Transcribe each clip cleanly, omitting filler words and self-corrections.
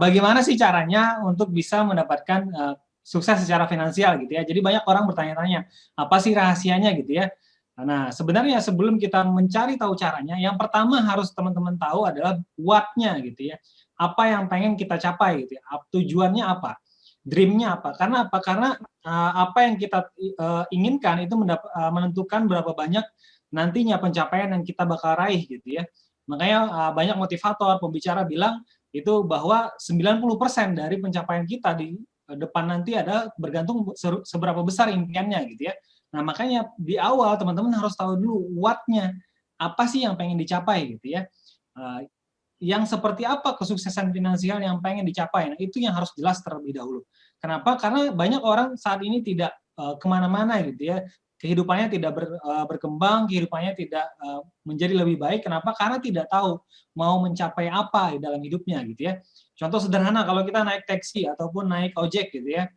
bagaimana sih caranya untuk bisa mendapatkan sukses secara finansial gitu ya. Jadi banyak orang bertanya-tanya, apa sih rahasianya gitu ya. Nah, sebenarnya sebelum kita mencari tahu caranya, yang pertama harus teman-teman tahu adalah what-nya gitu ya. Apa yang pengen kita capai gitu ya. Tujuannya apa? Dream-nya apa? Karena apa? Karena apa yang kita inginkan itu menentukan berapa banyak nantinya pencapaian yang kita bakal raih gitu ya. Makanya banyak motivator, pembicara bilang itu bahwa 90% dari pencapaian kita di depan nanti ada bergantung seberapa besar impiannya gitu ya. Nah, makanya di awal teman-teman harus tahu dulu what-nya. Apa sih yang pengen dicapai gitu ya. Yang seperti apa kesuksesan finansial yang pengen dicapai. Nah, itu yang harus jelas terlebih dahulu. Kenapa? Karena banyak orang saat ini tidak kemana-mana gitu ya. Kehidupannya tidak berkembang, kehidupannya tidak menjadi lebih baik. Kenapa? Karena tidak tahu mau mencapai apa di dalam hidupnya gitu ya. Contoh sederhana, kalau kita naik taksi ataupun naik ojek gitu ya,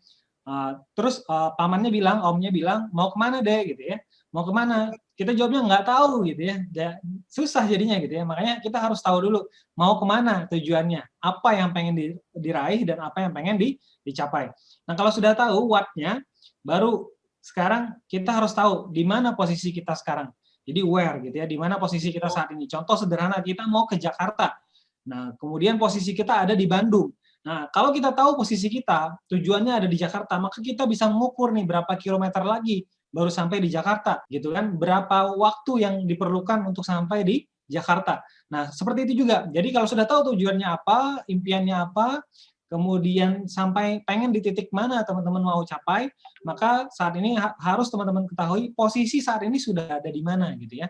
terus pamannya bilang, omnya bilang, mau kemana deh gitu ya, mau kemana? Kita jawabnya nggak tahu gitu ya, susah jadinya gitu ya. Makanya kita harus tahu dulu mau kemana tujuannya, apa yang pengen diraih dan apa yang pengen dicapai. Nah kalau sudah tahu what-nya, baru sekarang kita harus tahu di mana posisi kita sekarang. Jadi where gitu ya, di mana posisi kita saat ini. Contoh sederhana, kita mau ke Jakarta. Nah, kemudian posisi kita ada di Bandung. Nah, kalau kita tahu posisi kita, tujuannya ada di Jakarta, maka kita bisa mengukur nih berapa kilometer lagi baru sampai di Jakarta, gitu kan? Berapa waktu yang diperlukan untuk sampai di Jakarta. Nah, seperti itu juga. Jadi kalau sudah tahu tujuannya apa, impiannya apa, kemudian sampai pengen di titik mana teman-teman mau capai, maka saat ini harus teman-teman ketahui posisi saat ini sudah ada di mana, gitu ya.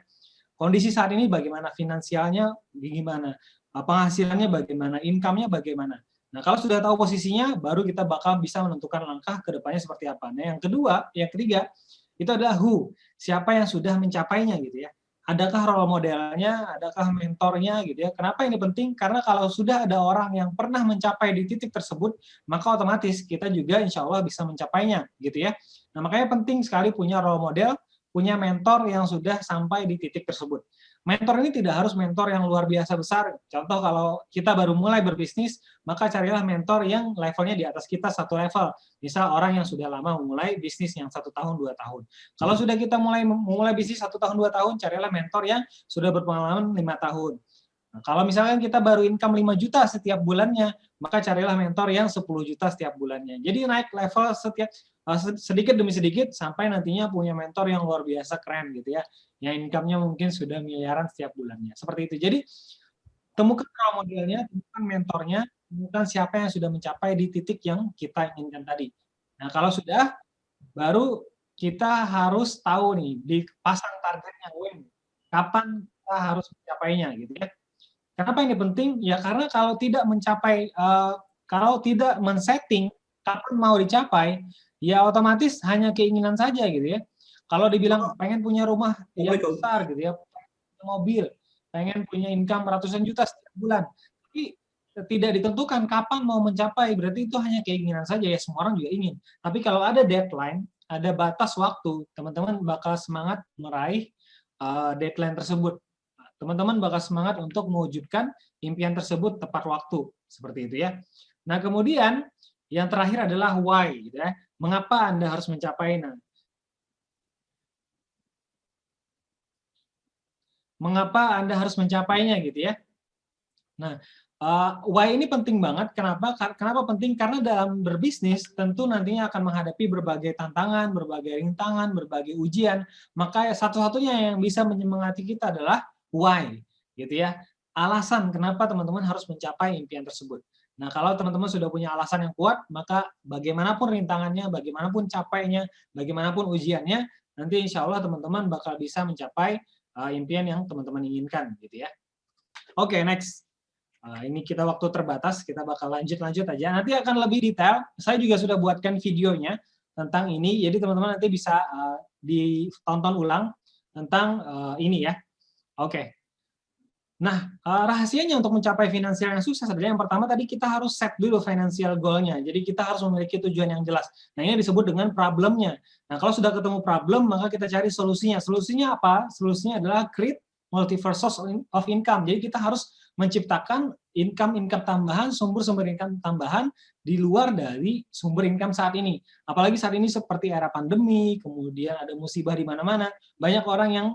Kondisi saat ini bagaimana, finansialnya gimana, penghasilannya bagaimana, income-nya bagaimana. Nah, kalau sudah tahu posisinya, baru kita bakal bisa menentukan langkah ke depannya seperti apa. Nah, yang ketiga, itu adalah who, siapa yang sudah mencapainya gitu ya. Adakah role modelnya, adakah mentornya gitu ya. Kenapa ini penting? Karena kalau sudah ada orang yang pernah mencapai di titik tersebut, maka otomatis kita juga insya Allah bisa mencapainya gitu ya. Nah, makanya penting sekali punya role model, punya mentor yang sudah sampai di titik tersebut. Mentor ini tidak harus mentor yang luar biasa besar. Contoh kalau kita baru mulai berbisnis, maka carilah mentor yang levelnya di atas kita satu level. Misal orang yang sudah lama memulai bisnis yang 1 tahun, 2 tahun. Kalau sudah kita mulai bisnis 1 tahun, 2 tahun, carilah mentor yang sudah berpengalaman 5 tahun. Nah, kalau misalkan kita baru income 5 juta setiap bulannya, maka carilah mentor yang 10 juta setiap bulannya. Jadi naik level sedikit demi sedikit sampai nantinya punya mentor yang luar biasa keren gitu ya. Yang income-nya mungkin sudah miliaran setiap bulannya. Seperti itu. Jadi temukan role modelnya, temukan mentornya, temukan siapa yang sudah mencapai di titik yang kita inginkan tadi. Nah, kalau sudah, baru kita harus tahu nih, dipasang targetnya when, kapan kita harus mencapainya gitu ya. Kenapa ini penting? Ya karena kalau tidak mencapai, kalau tidak men-setting kapan mau dicapai, ya otomatis hanya keinginan saja gitu ya. Kalau dibilang pengen punya rumah yang besar gitu ya, punya mobil, pengen punya income ratusan juta setiap bulan, tapi tidak ditentukan kapan mau mencapai, berarti itu hanya keinginan saja ya, semua orang juga ingin. Tapi kalau ada deadline, ada batas waktu, teman-teman bakal semangat meraih deadline tersebut. Teman-teman bakal semangat untuk mewujudkan impian tersebut tepat waktu, seperti itu ya. Nah, kemudian yang terakhir adalah why, gitu ya. Mengapa Anda harus mencapainya? Mengapa Anda harus mencapainya gitu ya? Nah, why ini penting banget. Kenapa? Kenapa penting? Karena dalam berbisnis tentu nantinya akan menghadapi berbagai tantangan, berbagai rintangan, berbagai ujian. Maka satu-satunya yang bisa menyemangati kita adalah why, gitu ya. Alasan kenapa teman-teman harus mencapai impian tersebut. Nah, kalau teman-teman sudah punya alasan yang kuat, maka bagaimanapun rintangannya, bagaimanapun capainya, bagaimanapun ujiannya, nanti insya Allah teman-teman bakal bisa mencapai impian yang teman-teman inginkan, gitu ya. Oke, next. Ini kita waktu terbatas, kita bakal lanjut aja. Nanti akan lebih detail. Saya juga sudah buatkan videonya tentang ini, jadi teman-teman nanti bisa ditonton ulang tentang ini ya. Oke. Nah, rahasianya untuk mencapai finansial yang sukses adalah yang pertama tadi kita harus set dulu financial goal-nya. Jadi kita harus memiliki tujuan yang jelas. Nah, ini disebut dengan problemnya. Nah, kalau sudah ketemu problem, maka kita cari solusinya. Solusinya apa? Solusinya adalah create multiple source of income. Jadi kita harus menciptakan income tambahan, sumber-sumber income tambahan di luar dari sumber income saat ini. Apalagi saat ini seperti era pandemi, kemudian ada musibah di mana-mana, banyak orang yang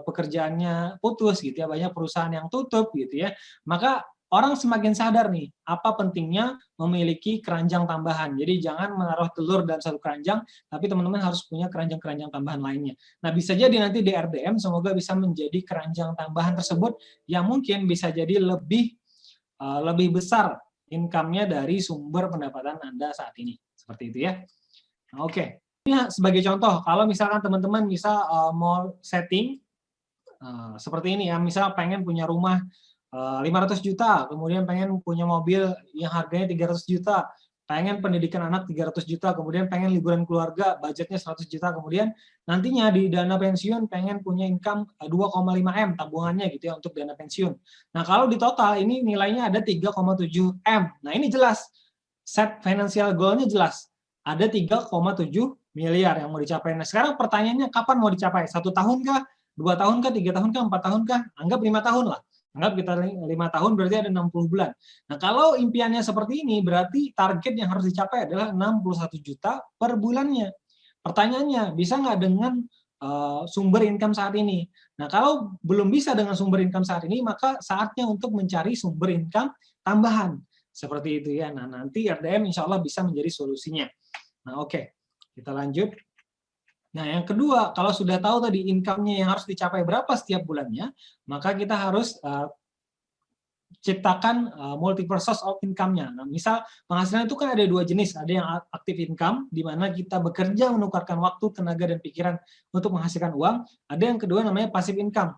pekerjaannya putus gitu ya, banyak perusahaan yang tutup gitu ya. Maka orang semakin sadar nih, apa pentingnya memiliki keranjang tambahan. Jadi jangan menaruh telur dalam satu keranjang, tapi teman-teman harus punya keranjang-keranjang tambahan lainnya. Nah, bisa jadi nanti di RDM semoga bisa menjadi keranjang tambahan tersebut yang mungkin bisa jadi lebih besar income-nya dari sumber pendapatan Anda saat ini. Seperti itu ya. Nah, oke. Ini sebagai contoh, kalau misalkan teman-teman bisa mau setting seperti ini ya, misal pengen punya rumah 500 juta, kemudian pengen punya mobil yang harganya 300 juta, pengen pendidikan anak 300 juta, kemudian pengen liburan keluarga, budgetnya 100 juta, kemudian nantinya di dana pensiun pengen punya income 2,5 M tabungannya gitu ya untuk dana pensiun. Nah, kalau di total ini nilainya ada 3,7 M. Nah, ini jelas. Set financial goal-nya jelas. Ada 3,7 miliar yang mau dicapai. Nah, sekarang pertanyaannya kapan mau dicapai? 1 tahun kah? 2 tahun kah? 3 tahun kah? 4 tahun kah? Anggap 5 tahun lah. Anggap kita 5 tahun berarti ada 60 bulan. Nah, kalau impiannya seperti ini, berarti target yang harus dicapai adalah 61 juta per bulannya. Pertanyaannya, bisa nggak dengan sumber income saat ini? Nah, kalau belum bisa dengan sumber income saat ini, maka saatnya untuk mencari sumber income tambahan. Seperti itu ya. Nah, nanti RDM insya Allah bisa menjadi solusinya. Nah, oke. Kita lanjut. Nah, yang kedua, kalau sudah tahu tadi income-nya yang harus dicapai berapa setiap bulannya, maka kita harus ciptakan multiple source of income-nya. Nah, misal penghasilan itu kan ada 2 jenis, ada yang active income, di mana kita bekerja menukarkan waktu, tenaga, dan pikiran untuk menghasilkan uang. Ada yang kedua namanya passive income.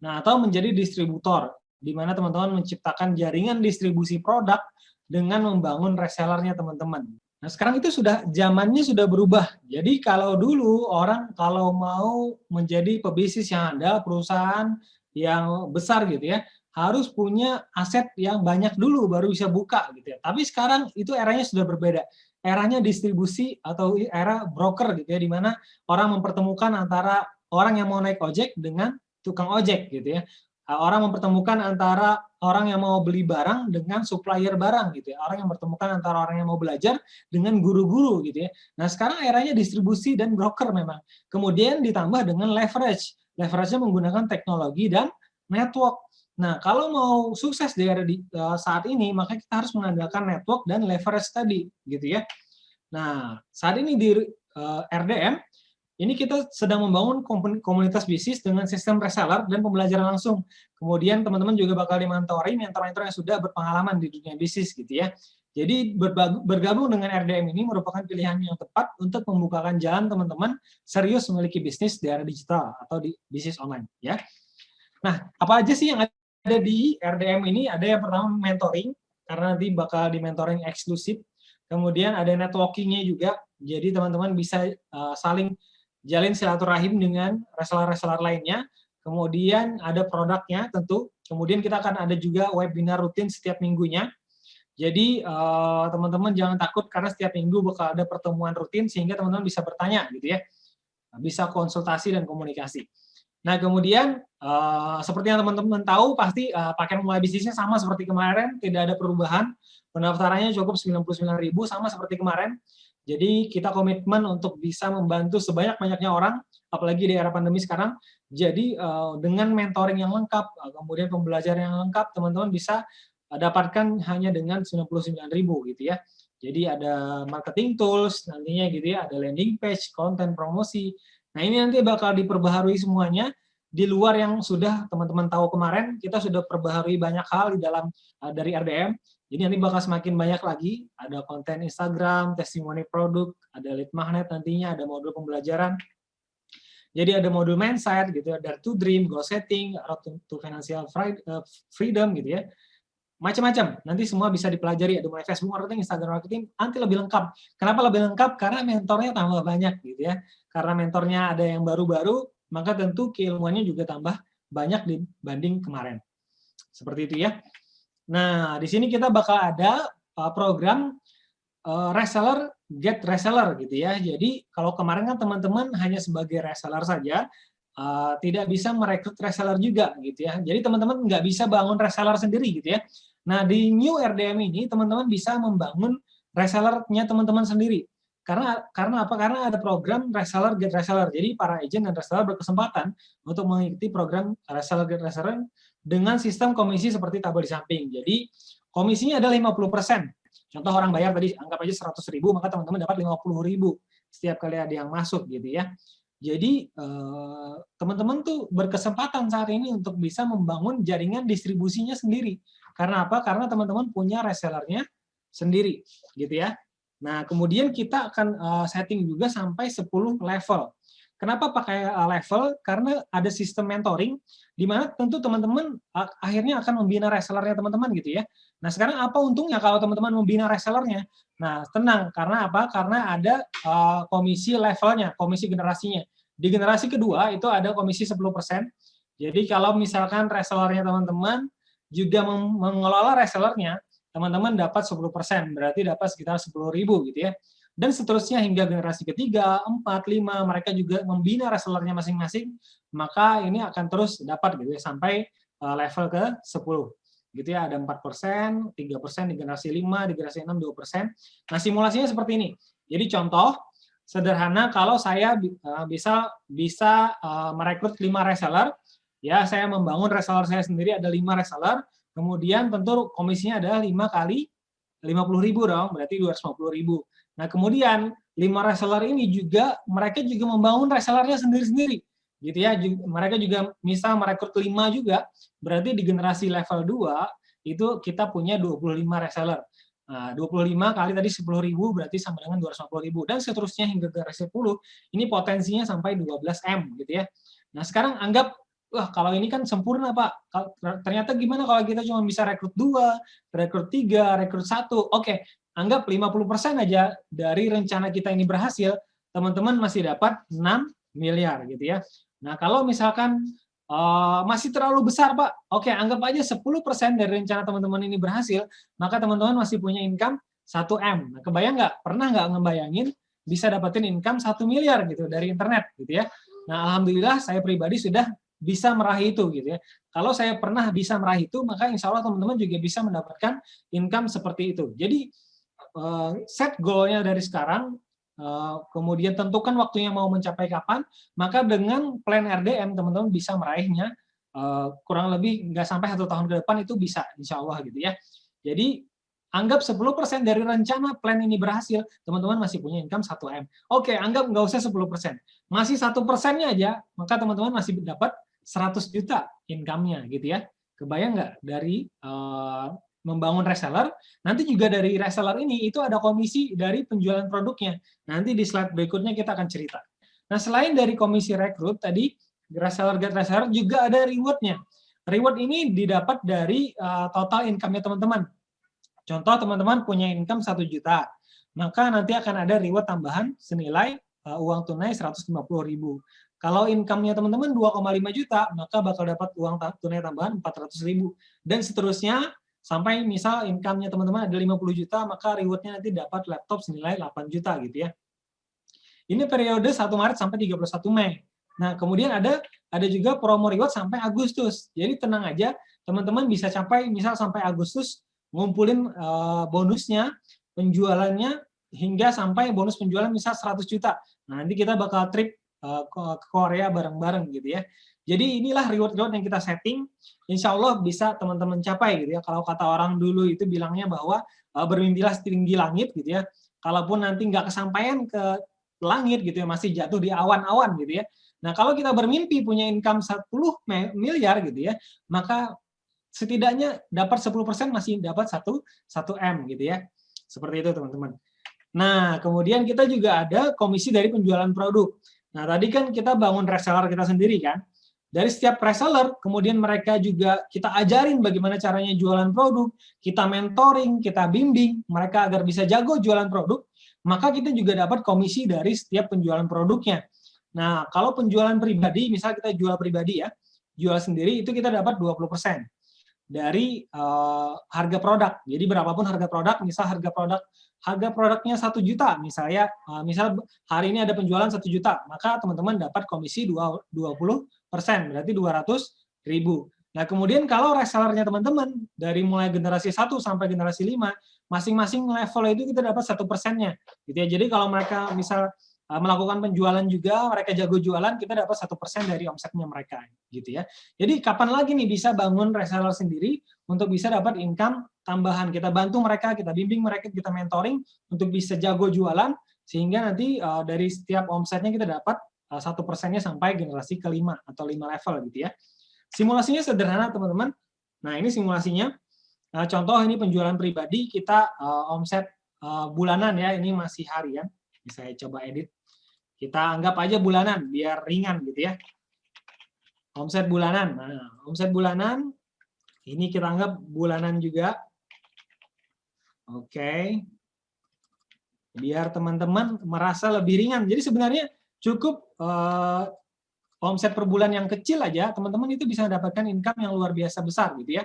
Nah, atau menjadi distributor, di mana teman-teman menciptakan jaringan distribusi produk dengan membangun resellernya teman-teman. Nah, sekarang itu zamannya sudah berubah. Jadi kalau dulu orang kalau mau menjadi pebisnis yang ada, perusahaan yang besar gitu ya, harus punya aset yang banyak dulu baru bisa buka gitu ya. Tapi sekarang itu eranya sudah berbeda. Eranya distribusi atau era broker gitu ya, di mana orang mempertemukan antara orang yang mau naik ojek dengan tukang ojek gitu ya. Orang mempertemukan antara orang yang mau beli barang dengan supplier barang gitu ya. Orang yang mempertemukan antara orang yang mau belajar dengan guru-guru gitu ya. Nah, sekarang eranya distribusi dan broker memang. Kemudian ditambah dengan leverage. Leverage-nya menggunakan teknologi dan network. Nah, kalau mau sukses di era saat ini, maka kita harus mengandalkan network dan leverage tadi gitu ya. Nah, saat ini di RDM ini kita sedang membangun komunitas bisnis dengan sistem reseller dan pembelajaran langsung. Kemudian teman-teman juga bakal dimentori mentor-mentor yang sudah berpengalaman di dunia bisnis gitu ya. Jadi bergabung dengan RDM ini merupakan pilihan yang tepat untuk membukakan jalan teman-teman serius memiliki bisnis di era digital atau di bisnis online ya. Nah, apa aja sih yang ada di RDM ini? Ada yang pertama mentoring, karena nanti bakal di mentoring eksklusif. Kemudian ada networking-nya juga, jadi teman-teman bisa saling jalin silaturahim dengan reseller-reseller lainnya. Kemudian ada produknya tentu. Kemudian kita akan ada juga webinar rutin setiap minggunya. Jadi teman-teman jangan takut karena setiap minggu bakal ada pertemuan rutin sehingga teman-teman bisa bertanya gitu ya. Bisa konsultasi dan komunikasi. Nah, kemudian seperti yang teman-teman tahu pasti paket mulai bisnisnya sama seperti kemarin, tidak ada perubahan. Pendaftarannya cukup 99.000 sama seperti kemarin. Jadi kita komitmen untuk bisa membantu sebanyak-banyaknya orang, apalagi di era pandemi sekarang. Jadi dengan mentoring yang lengkap, kemudian pembelajaran yang lengkap, teman-teman bisa dapatkan hanya dengan 99.000 gitu ya. Jadi ada marketing tools nantinya gitu ya, ada landing page, konten promosi. Nah, ini nanti bakal diperbaharui semuanya. Di luar yang sudah teman-teman tahu kemarin, kita sudah perbaharui banyak hal di dalam dari RDM. Jadi nanti bakal semakin banyak lagi, ada konten Instagram, testimoni produk, ada lead magnet nantinya, ada modul pembelajaran. Jadi ada modul mindset gitu ya, Dare to Dream, Goal Setting, Road to Financial Freedom gitu ya. Macam-macam, nanti semua bisa dipelajari, ada mulai Facebook marketing, Instagram marketing, nanti lebih lengkap. Kenapa lebih lengkap? Karena mentornya tambah banyak gitu ya. Karena mentornya ada yang baru-baru, maka tentu keilmuannya juga tambah banyak dibanding kemarin. Seperti itu ya. Nah, di sini kita bakal ada program reseller get reseller gitu ya. Jadi kalau kemarin kan teman-teman hanya sebagai reseller saja, tidak bisa merekrut reseller juga gitu ya. Jadi teman-teman nggak bisa bangun reseller sendiri gitu ya. Nah di New RDM ini teman-teman bisa membangun resellernya teman-teman sendiri. Karena apa? Karena ada program reseller get reseller. Jadi para agent dan reseller berkesempatan untuk mengikuti program reseller get reseller dengan sistem komisi seperti tabel di samping. Jadi komisinya adalah 50%. Contoh orang bayar tadi anggap aja 100.000, maka teman-teman dapat 50.000 setiap kali ada yang masuk gitu ya. Jadi teman-teman tuh berkesempatan saat ini untuk bisa membangun jaringan distribusinya sendiri. Karena apa? Karena teman-teman punya resellernya sendiri, gitu ya. Nah, kemudian kita akan setting juga sampai 10 level. Kenapa pakai level? Karena ada sistem mentoring, di mana tentu teman-teman akhirnya akan membina resellernya teman-teman gitu ya. Nah, sekarang apa untungnya kalau teman-teman membina resellernya? Nah, tenang, karena apa? Karena ada komisi levelnya, komisi generasinya. Di generasi kedua itu ada komisi 10%. Jadi kalau misalkan resellernya teman-teman juga mengelola resellernya, teman-teman dapat 10%, berarti dapat sekitar 10.000 gitu ya. Dan seterusnya hingga generasi ketiga, 4, 5, mereka juga membina resellernya masing-masing, maka ini akan terus dapat gitu ya, sampai level ke 10. Gitu ya, ada 4%, 3% di generasi 5, di generasi 6, 2%. Nah, simulasinya seperti ini. Jadi contoh, sederhana kalau saya bisa merekrut 5 reseller, ya saya membangun reseller saya sendiri ada 5 reseller, kemudian tentu komisinya adalah 5 kali 50.000 dong, berarti 250.000. Nah, kemudian 5 reseller ini juga mereka juga membangun resellernya sendiri-sendiri. Gitu ya, mereka juga misal merekrut 5 juga, berarti di generasi level 2 itu kita punya 25 reseller. Nah, 25 kali tadi 10.000 berarti sama dengan 250.000 dan seterusnya hingga generasi 10, ini potensinya sampai 12M gitu ya. Nah, sekarang anggap wah kalau ini kan sempurna Pak. Ternyata gimana kalau kita cuma bisa rekrut 2, rekrut 3, rekrut 1. Oke, anggap 50% aja dari rencana kita ini berhasil, teman-teman masih dapat 6 miliar gitu ya. Nah, kalau misalkan masih terlalu besar, Pak. Oke, anggap aja 10% dari rencana teman-teman ini berhasil, maka teman-teman masih punya income 1M. Nah, kebayang nggak? Pernah nggak ngebayangin bisa dapetin income 1 miliar gitu dari internet gitu ya. Nah, alhamdulillah saya pribadi sudah bisa meraih itu gitu ya. Kalau saya pernah bisa meraih itu, maka insya Allah teman-teman juga bisa mendapatkan income seperti itu. Jadi set goal-nya dari sekarang, kemudian tentukan waktunya mau mencapai kapan, maka dengan plan RDM teman-teman bisa meraihnya kurang lebih nggak sampai 1 tahun ke depan itu bisa, insya Allah gitu ya. Jadi anggap 10% dari rencana plan ini berhasil, teman-teman masih punya income 1M. Oke, anggap nggak usah 10%. Masih 1%-nya aja, maka teman-teman masih dapat 100 juta income-nya gitu ya. Kebayang nggak dari membangun reseller, nanti juga dari reseller ini itu ada komisi dari penjualan produknya. Nanti di slide berikutnya kita akan cerita. Nah, selain dari komisi rekrut tadi, reseller get reseller juga ada reward-nya. Reward ini didapat dari total income-nya teman-teman. Contoh teman-teman punya income 1 juta, maka nanti akan ada reward tambahan senilai uang tunai 150.000. Kalau income-nya teman-teman 2,5 juta, maka bakal dapat uang tunai tambahan 400.000. Dan seterusnya, sampai misal income-nya teman-teman ada 50 juta, maka reward-nya nanti dapat laptop senilai 8 juta gitu ya. Ini periode 1 Maret sampai 31 Mei. Nah, kemudian ada juga promo reward sampai Agustus. Jadi tenang aja, teman-teman bisa capai misal sampai Agustus ngumpulin bonusnya, penjualannya hingga sampai bonus penjualan misal 100 juta. Nah, nanti kita bakal trip ke Korea bareng-bareng gitu ya. Jadi inilah reward-reward yang kita setting, insya Allah bisa teman-teman capai gitu ya. Kalau kata orang dulu itu bilangnya bahwa bermimpilah setinggi langit gitu ya. Kalaupun nanti nggak kesampaian ke langit gitu ya, masih jatuh di awan-awan gitu ya. Nah, kalau kita bermimpi punya income 10 miliar gitu ya, maka setidaknya dapat 10% masih dapat 1M gitu ya. Seperti itu teman-teman. Nah, kemudian kita juga ada komisi dari penjualan produk. Nah, tadi kan kita bangun reseller kita sendiri kan. Dari setiap reseller, kemudian mereka juga kita ajarin bagaimana caranya jualan produk, kita mentoring, kita bimbing mereka agar bisa jago jualan produk, maka kita juga dapat komisi dari setiap penjualan produknya. Nah, kalau penjualan pribadi, misal kita jual pribadi ya, jual sendiri itu kita dapat 20% dari harga produk. Jadi berapapun harga produk, misal harga produk harga produknya 1 juta, misalnya, misal hari ini ada penjualan 1 juta, maka teman-teman dapat komisi 20%, berarti 200.000. Nah, kemudian kalau resellernya teman-teman, dari mulai generasi 1 sampai generasi 5, masing-masing level itu kita dapat 1%-nya, gitu ya. Jadi kalau mereka misal melakukan penjualan juga, mereka jago jualan, kita dapat 1% dari omsetnya mereka, gitu ya. Jadi kapan lagi nih bisa bangun reseller sendiri untuk bisa dapat income tambahan. Kita bantu mereka, kita bimbing mereka, kita mentoring untuk bisa jago jualan, sehingga nanti dari setiap omsetnya kita dapat 1%-nya sampai generasi kelima atau 5 level, gitu ya. Simulasinya sederhana, teman-teman. Nah, ini simulasinya. Contoh ini penjualan pribadi, kita omset bulanan ya, ini masih harian. Saya coba edit. Kita anggap aja bulanan, biar ringan gitu ya. Omset bulanan. Nah, omset bulanan, ini kita anggap bulanan juga. Oke. Biar teman-teman merasa lebih ringan. Jadi sebenarnya cukup omset per bulan yang kecil aja, teman-teman itu bisa mendapatkan income yang luar biasa besar gitu ya.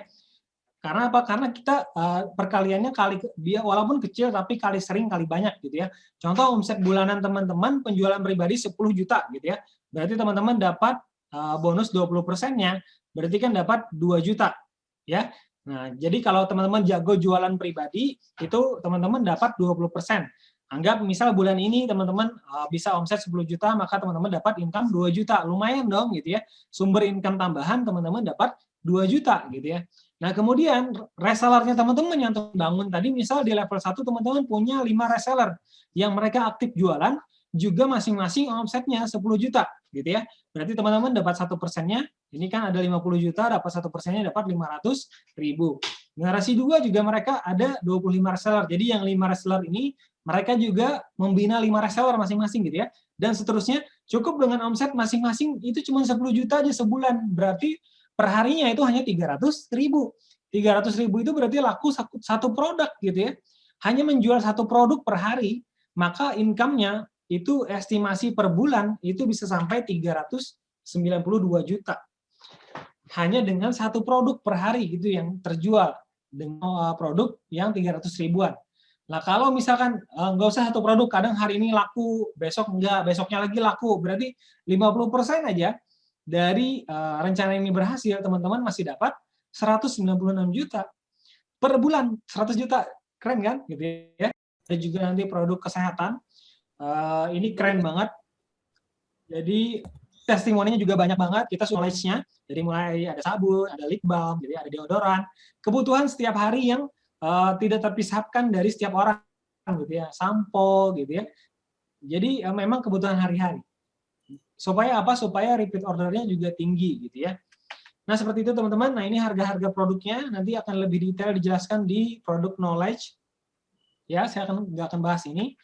Karena apa? Karena kita perkaliannya walaupun kecil tapi kali sering kali banyak gitu ya. Contoh omset bulanan teman-teman penjualan pribadi 10 juta gitu ya. Berarti teman-teman dapat bonus 20%-nya, berarti kan dapat 2 juta ya. Nah, jadi kalau teman-teman jago jualan pribadi itu teman-teman dapat 20%. Anggap misal bulan ini teman-teman bisa omset 10 juta, maka teman-teman dapat income 2 juta. Lumayan dong gitu ya. Sumber income tambahan teman-teman dapat 2 juta gitu ya. Nah, kemudian resellernya teman-teman yang terbangun tadi, misal di level 1 teman-teman punya 5 reseller yang mereka aktif jualan, juga masing-masing omsetnya 10 juta, gitu ya. Berarti teman-teman dapat 1%-nya, ini kan ada 50 juta, dapat 1%-nya dapat 500.000. Generasi 2 juga mereka ada 25 reseller. Jadi yang 5 reseller ini, mereka juga membina 5 reseller masing-masing, gitu ya. Dan seterusnya, cukup dengan omset masing-masing, itu cuma 10 juta aja sebulan. Berarti perharinya itu hanya 300.000. 300.000 itu berarti laku satu produk gitu ya. Hanya menjual satu produk per hari, maka income-nya itu estimasi per bulan itu bisa sampai 392 juta. Hanya dengan satu produk per hari gitu yang terjual dengan produk yang 300 ribuan. Nah, kalau misalkan nggak usah satu produk, kadang hari ini laku, besok enggak, besoknya lagi laku, berarti 50% aja dari rencana ini berhasil, teman-teman masih dapat 196 juta per bulan. 100 juta, keren kan? Gitu ya. Ada juga nanti produk kesehatan, ini keren banget. Jadi testimoninya juga banyak banget, kita knowledge-nya, jadi mulai ada sabun, ada lip balm, jadi ada deodoran, kebutuhan setiap hari yang tidak terpisahkan dari setiap orang, gitu ya, sampo, gitu ya. Jadi memang kebutuhan hari-hari. Supaya apa? Supaya repeat ordernya juga tinggi gitu ya. Nah, seperti itu teman-teman. Nah, ini harga-harga produknya nanti akan lebih detail dijelaskan di product knowledge. Ya, saya nggak akan bahas ini.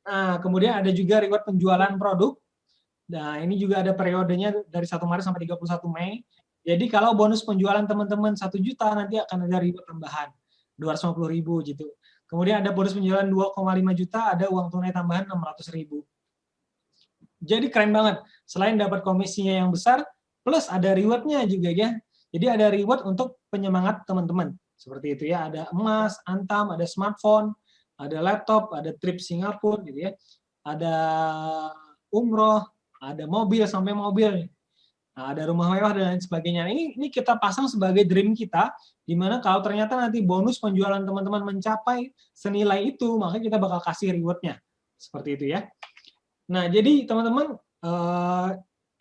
Nah, kemudian ada juga reward penjualan produk. Nah, ini juga ada periodenya dari 1 Maret sampai 31 Mei. Jadi kalau bonus penjualan teman-teman 1 juta, nanti akan ada reward tambahan 250.000 gitu. Kemudian ada bonus penjualan 2,5 juta, ada uang tunai tambahan 600.000. Jadi keren banget. Selain dapat komisinya yang besar, plus ada reward-nya juga ya. Jadi ada reward untuk penyemangat teman-teman. Seperti itu ya. Ada emas, antam, ada smartphone, ada laptop, ada trip Singapura gitu ya. Ada umroh, ada mobil sampai mobil. Nah, ada rumah mewah dan lain sebagainya. Ini kita pasang sebagai dream kita, di mana kalau ternyata nanti bonus penjualan teman-teman mencapai senilai itu, maka kita bakal kasih reward-nya. Seperti itu ya. Nah, jadi teman-teman,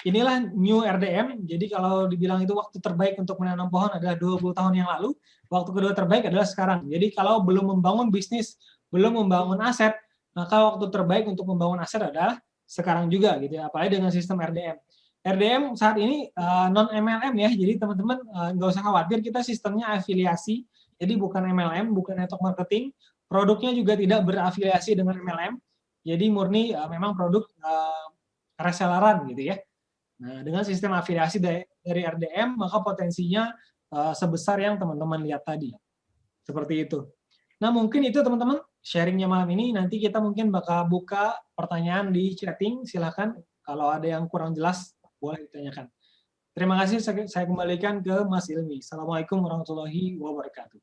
inilah new RDM. Jadi kalau dibilang itu waktu terbaik untuk menanam pohon adalah 20 tahun yang lalu, waktu kedua terbaik adalah sekarang. Jadi kalau belum membangun bisnis, belum membangun aset, maka waktu terbaik untuk membangun aset adalah sekarang juga gitu ya, apalagi dengan sistem RDM. RDM saat ini non-MLM ya, jadi teman-teman nggak usah khawatir, kita sistemnya afiliasi, jadi bukan MLM, bukan network marketing, produknya juga tidak berafiliasi dengan MLM, jadi murni memang produk reselleran gitu ya. Nah, dengan sistem afiliasi dari RDM, maka potensinya sebesar yang teman-teman lihat tadi. Seperti itu. Nah, mungkin itu teman-teman sharingnya malam ini. Nanti kita mungkin bakal buka pertanyaan di chatting. Silakan kalau ada yang kurang jelas, boleh ditanyakan. Terima kasih, saya kembalikan ke Mas Ilmi. Assalamualaikum warahmatullahi wabarakatuh.